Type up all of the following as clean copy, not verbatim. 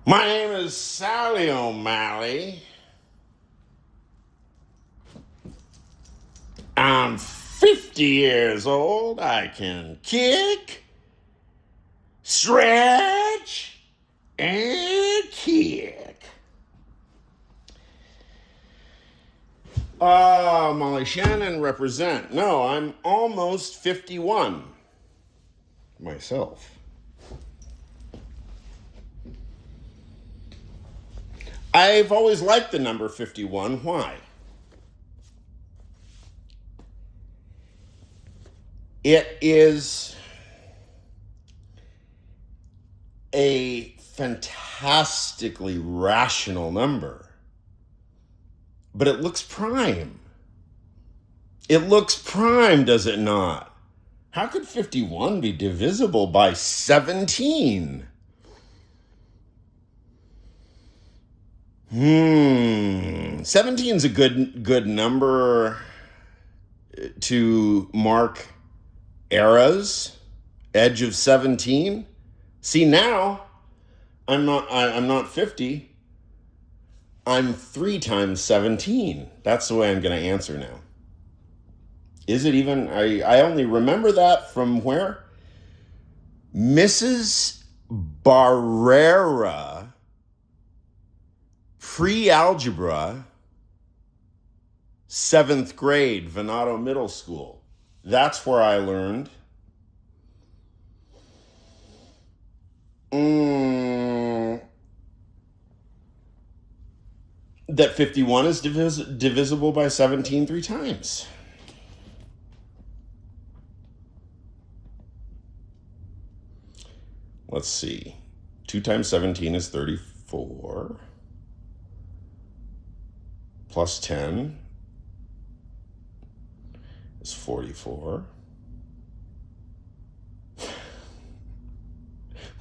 My name is Sally O'Malley. I'm 50 years old. I can kick, stretch, and kick. Molly Shannon represent. No, I'm almost 51 myself. I've always liked the number 51. Why? It is a fantastically rational number, but it looks prime. It looks prime, does it not? How could 51 be divisible by 17? 17's a good number to mark eras. Edge of 17. See, now I'm not 50. I'm 3 times 17. That's the way I'm going to answer now. Is it even? I only remember that from where? Mrs. Barrera, pre-algebra, 7th grade, Venado Middle School. That's where I learned. That 51 is divisible by 17 3 times. Let's see. 2 times 17 is 34. Plus 10 is 44.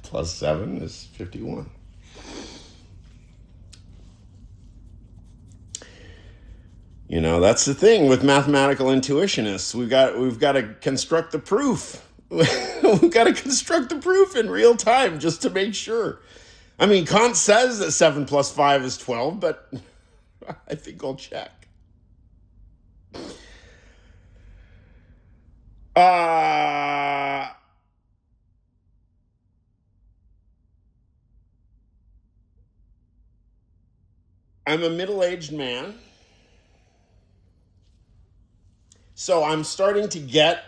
Plus 7 is 51. You know, that's the thing with mathematical intuitionists. We've got to construct the proof. We've got to construct the proof in real time just to make sure. I mean, Kant says that 7 plus 5 is 12, but I think I'll check. I'm a middle-aged man. So I'm starting to get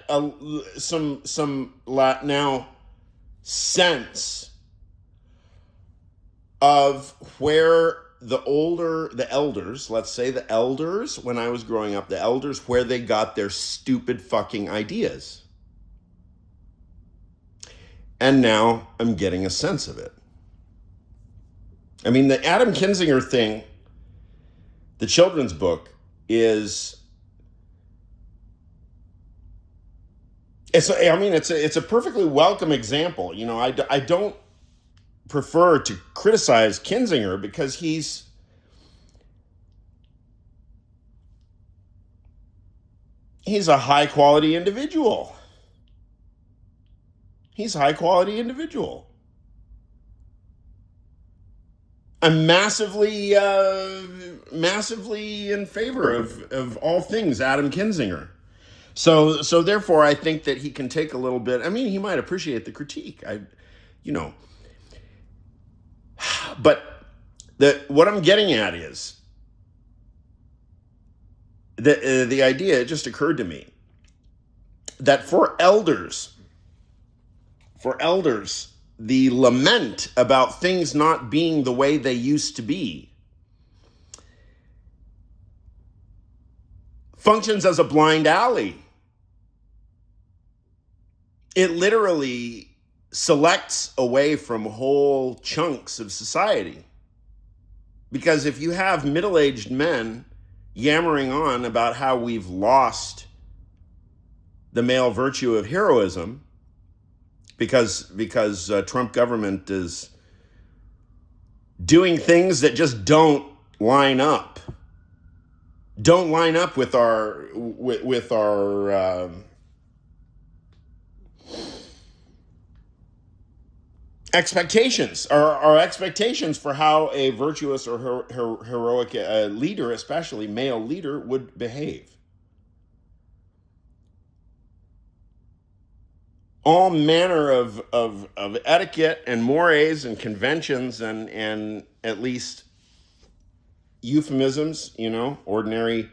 some now sense of where the elders, let's say the elders, when I was growing up, the elders, where they got their stupid fucking ideas. And now I'm getting a sense of it. I mean, the Adam Kinzinger thing, the children's book, is... It's a perfectly welcome example. You know, I don't prefer to criticize Kinzinger because he's a high quality individual. He's a high quality individual. I'm massively in favor of all things Adam Kinzinger. So therefore, I think that he can take a little bit. I mean, he might appreciate the critique. But what I'm getting at is the idea. It just occurred to me that for elders, the lament about things not being the way they used to be functions as a blind alley. It literally selects away from whole chunks of society. Because if you have middle-aged men yammering on about how we've lost the male virtue of heroism because Trump government is doing things that just don't line up with our expectations, our expectations for how a virtuous or heroic leader, especially male leader, would behave. All manner of etiquette and mores and conventions and at least euphemisms, ordinary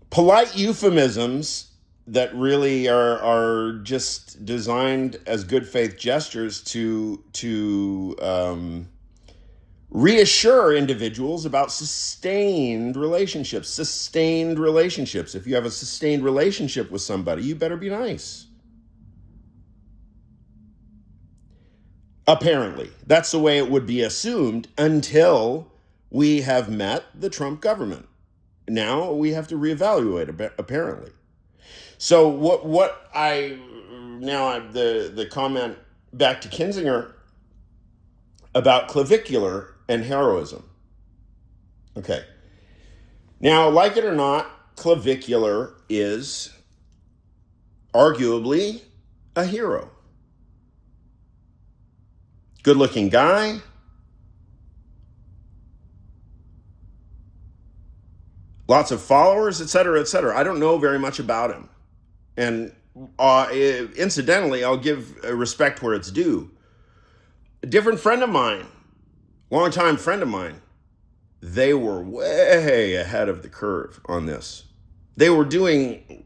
polite euphemisms that really are just designed as good faith gestures to reassure individuals about sustained relationships. Sustained relationships. If you have a sustained relationship with somebody, you better be nice. Apparently, that's the way it would be assumed until we have met the Trump government. Now we have to reevaluate, apparently. So the comment back to Kinzinger about clavicular and heroism. Okay. Now, like it or not, clavicular is arguably a hero. Good-looking guy. Lots of followers, etc., etc. I don't know very much about him. And incidentally, I'll give respect where it's due. A different friend of mine, longtime friend of mine, they were way ahead of the curve on this. They were doing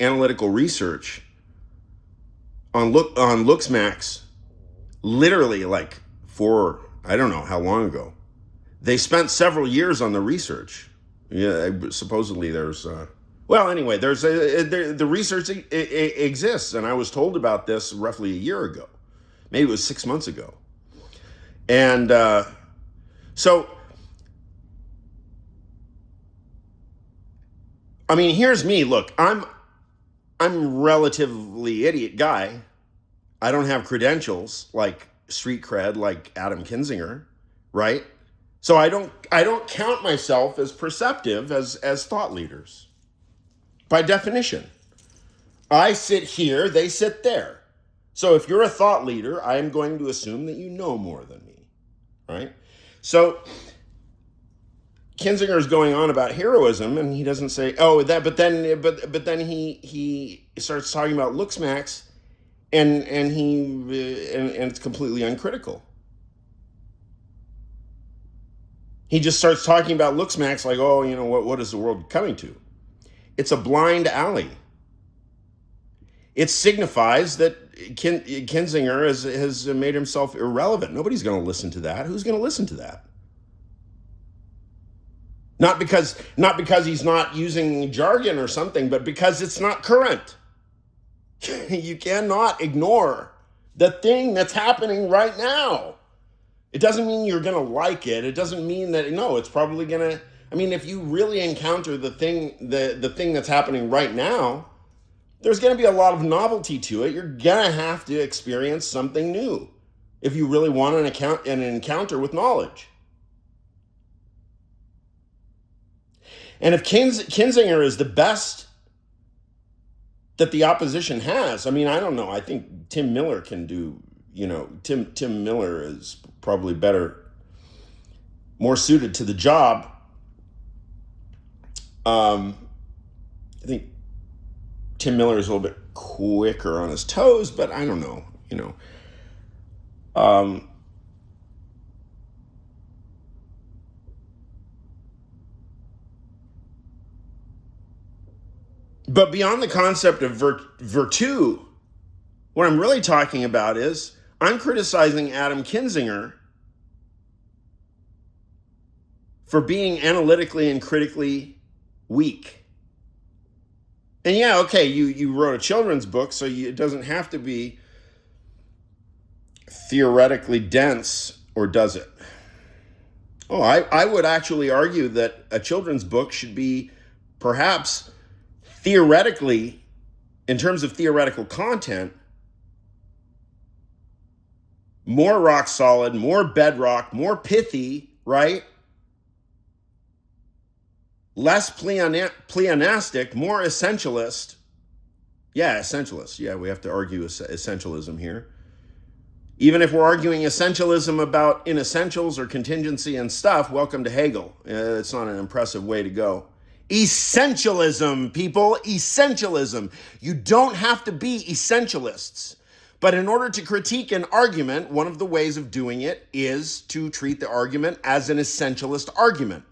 analytical research on LooksMax, literally like I don't know how long ago. They spent several years on the research. Yeah, supposedly there's the research exists, and I was told about this roughly a year ago. Maybe it was 6 months ago. And so, I mean, here's me. Look, I'm relatively idiot guy. I don't have credentials like street cred like Adam Kinzinger, right? So I don't count myself as perceptive as thought leaders. By definition, I sit here, they sit there. So if you're a thought leader, I am going to assume that you know more than me, right? So Kinzinger is going on about heroism, and he doesn't say, but then he starts talking about LooksMax, and it's completely uncritical. He just starts talking about LooksMax like, what is the world coming to? It's a blind alley. It signifies that Kinzinger has made himself irrelevant. Nobody's going to listen to that. Who's going to listen to that? Not because he's not using jargon or something, but because it's not current. You cannot ignore the thing that's happening right now. It doesn't mean you're going to like it. It doesn't mean that, it's probably going to, if you really encounter the thing that's happening right now, there's going to be a lot of novelty to it. You're going to have to experience something new if you really want an encounter with knowledge. And if Kinzinger is the best that the opposition has, I don't know. I think Tim Miller can do, Tim Miller is probably better, more suited to the job. I think Tim Miller is a little bit quicker on his toes, but I don't know, But beyond the concept of virtue, what I'm really talking about is I'm criticizing Adam Kinzinger for being analytically and critically weak. And yeah, okay, you wrote a children's book, so it doesn't have to be theoretically dense, or does it? Oh, I would actually argue that a children's book should be perhaps theoretically, in terms of theoretical content, more rock solid, more bedrock, more pithy, right? Less pleonastic, more essentialist. Yeah, essentialist. Yeah, we have to argue essentialism here. Even if we're arguing essentialism about inessentials or contingency and stuff, welcome to Hegel. It's not an impressive way to go. Essentialism, people, essentialism. You don't have to be essentialists. But in order to critique an argument, one of the ways of doing it is to treat the argument as an essentialist argument.